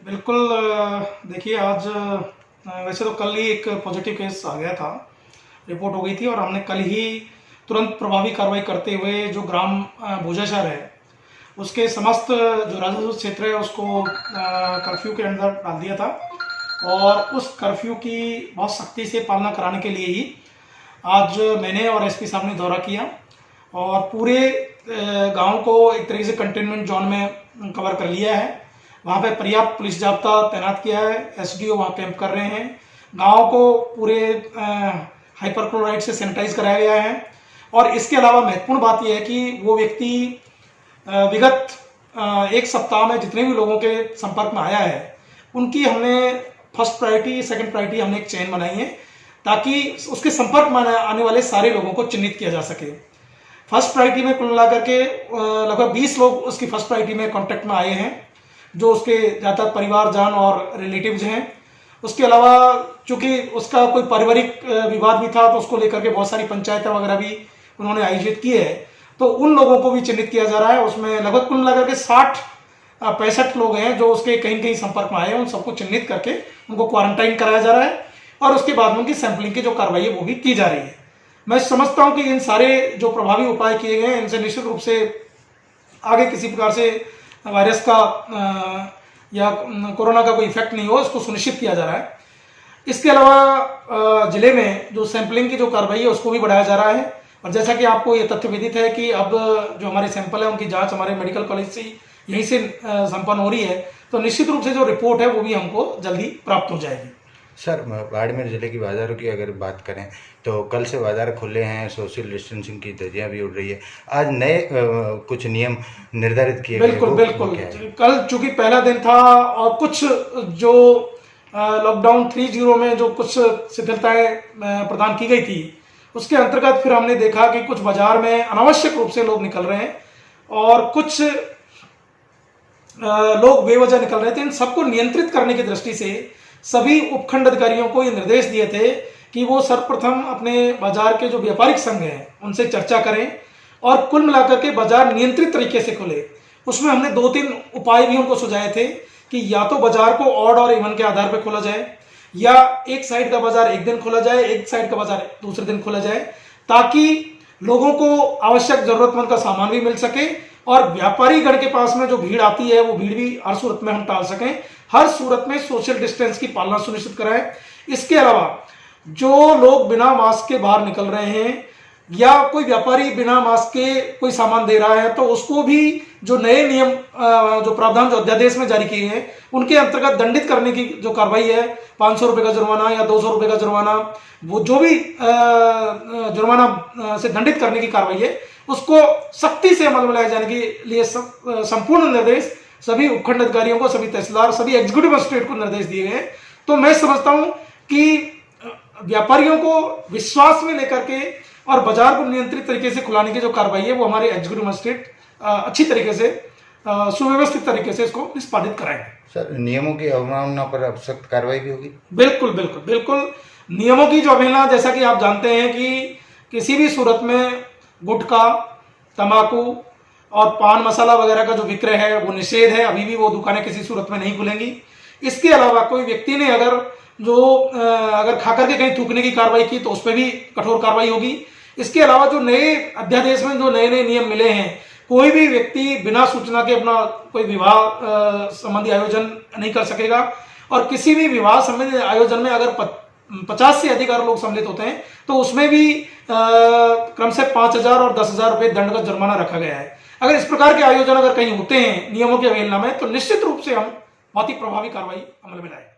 बिल्कुल। देखिए आज वैसे तो कल ही एक पॉजिटिव केस आ गया था, रिपोर्ट हो गई थी और हमने कल ही तुरंत प्रभावी कार्रवाई करते हुए जो ग्राम भोजाशहर है उसके समस्त जो राजस्व क्षेत्र है उसको कर्फ्यू के अंदर डाल दिया था और उस कर्फ्यू की बहुत सख्ती से पालना कराने के लिए ही आज मैंने और एसपी साहब ने दौरा किया और पूरे गांव को एक तरीके से कंटेनमेंट जोन में कवर कर लिया है। वहाँ पे पर्याप्त पुलिस जाब्ता तैनात किया है, एसडीओ वहाँ कैंप कर रहे हैं। गांव को पूरे हाइपरक्लोराइड से सैनिटाइज कराया गया है और इसके अलावा महत्वपूर्ण बात यह है कि वो व्यक्ति विगत एक सप्ताह में जितने भी लोगों के संपर्क में आया है उनकी हमने फर्स्ट प्रायोरिटी सेकंड प्रायोरिटी हमने एक चेन बनाई है ताकि उसके संपर्क में आने वाले सारे लोगों को चिन्हित किया जा सके। फर्स्ट प्रायोरिटी में कुल मिलाकर के लगभग 20 लोग उसकी फर्स्ट प्रायोरिटी में कांटेक्ट में आए हैं जो उसके ज़्यादातर परिवारजन और रिलेटिव्स हैं। उसके अलावा चूंकि उसका कोई पारिवारिक विवाद भी था तो उसको लेकर के बहुत सारी पंचायतें वगैरह भी उन्होंने आयोजित की है, तो उन लोगों को भी चिन्हित किया जा रहा है। उसमें लगभग कुल मिलाकर के 65 लोग हैं जो उसके कहीं कहीं संपर्क में आए हैं, उन सबको चिन्हित करके उनको क्वारंटाइन कराया जा रहा है और उसके बाद में उनकी सैंपलिंग की जो कार्रवाई है वो भी की जा रही है। मैं समझता हूं कि इन सारे जो प्रभावी उपाय किए गए हैं इनसे निश्चित रूप से आगे किसी प्रकार से वायरस का या कोरोना का कोई इफेक्ट नहीं हो, इसको सुनिश्चित किया जा रहा है। इसके अलावा जिले में जो सैंपलिंग की जो कार्रवाई है उसको भी बढ़ाया जा रहा है और जैसा कि आपको ये तथ्य विदित है कि अब जो हमारे सैंपल है उनकी जांच हमारे मेडिकल कॉलेज से यहीं से संपन्न हो रही है, तो निश्चित रूप से जो रिपोर्ट है वो भी हमको जल्दी प्राप्त हो जाएगी। सर, बाड़मेर जिले की बाज़ारों की अगर बात करें तो कल से बाज़ार खुले हैं, सोशल डिस्टेंसिंग की धज्जियां भी उड़ रही है। आज नए कुछ नियम निर्धारित किए गए। बिल्कुल। कल चूंकि पहला दिन था और कुछ जो लॉकडाउन 3.0 में जो कुछ शिथिलताएं प्रदान की गई थी उसके अंतर्गत फिर हमने देखा कि कुछ बाजार में अनावश्यक रूप से लोग निकल रहे हैं और कुछ लोग बेवजह निकल रहे थे। इन सबको नियंत्रित करने की दृष्टि से सभी उपखंड अधिकारियों को ये निर्देश दिए थे कि वो सर्वप्रथम अपने बाजार के जो व्यापारिक संघ हैं उनसे चर्चा करें और कुल मिलाकर के बाजार नियंत्रित तरीके से खुले। उसमें हमने 2-3 उपाय भी उनको सुझाए थे कि या तो बाजार को ऑड और इवन के आधार पर खोला जाए या एक साइड का बाजार एक दिन खोला जाए, एक साइड का बाजार दूसरे दिन खोला जाए, ताकि लोगों को आवश्यक जरूरतमंद का सामान भी मिल सके और व्यापारी गण के पास में जो भीड़ आती है वो भीड़ भी हर सूरत में हम टाल सकें, हर सूरत में सोशल डिस्टेंस की पालना सुनिश्चित कराएं। इसके अलावा जो लोग बिना मास्क के बाहर निकल रहे हैं या कोई व्यापारी बिना मास्क के कोई सामान दे रहा है तो उसको भी जो नए नियम जो प्रावधान जो अध्यादेश में जारी किए हैं उनके अंतर्गत दंडित करने की जो कार्रवाई है, 500 रुपये का जुर्माना या 200 रुपये का जुर्माना, वो जो भी जुर्माना से दंडित करने की कार्रवाई है उसको सख्ती से अमल में लाए जाने के लिए संपूर्ण निर्देश सभी उपखंड अधिकारियों को, सभी तहसीलदार, सभी एग्जीक्यूटिव मजिस्ट्रेट को निर्देश दिए गए। तो मैं समझता हूं कि व्यापारियों को विश्वास में लेकर के और बाजार को नियंत्रित तरीके से खुलाने की जो कार्रवाई है वो हमारे एग्जीक्यूटिव मजिस्ट्रेट अच्छी तरीके से सुव्यवस्थित तरीके से इसको निष्पादित कराएंगे। सर, नियमों की अवमानना पर अब सख्त कार्रवाई भी होगी? बिल्कुल। नियमों की जो अवहेलना, जैसा कि आप जानते हैं कि किसी भी सूरत में गुटखा, तंबाकू और पान मसाला वगैरह का जो विक्रय है वो निषेध है। अभी भी वो दुकानें किसी सूरत में नहीं खुलेंगी। इसके अलावा कोई व्यक्ति ने अगर खा करके कहीं थूकने की कार्रवाई की तो उस पर भी कठोर कार्रवाई होगी। इसके अलावा जो नए अध्यादेश में जो नए नियम मिले हैं, कोई भी व्यक्ति बिना सूचना के अपना कोई विवाह संबंधी आयोजन नहीं कर सकेगा और किसी भी विवाह संबंधी आयोजन में अगर 50 से अधिक लोग सम्मिलित होते हैं तो उसमें भी क्रम से 5,000 और 10,000 रुपये दंड का जुर्माना रखा गया है। अगर इस प्रकार के आयोजन अगर कहीं होते हैं नियमों की अवहेलना में तो निश्चित रूप से हम बहुत ही प्रभावी कार्रवाई अमल में लाएंगे।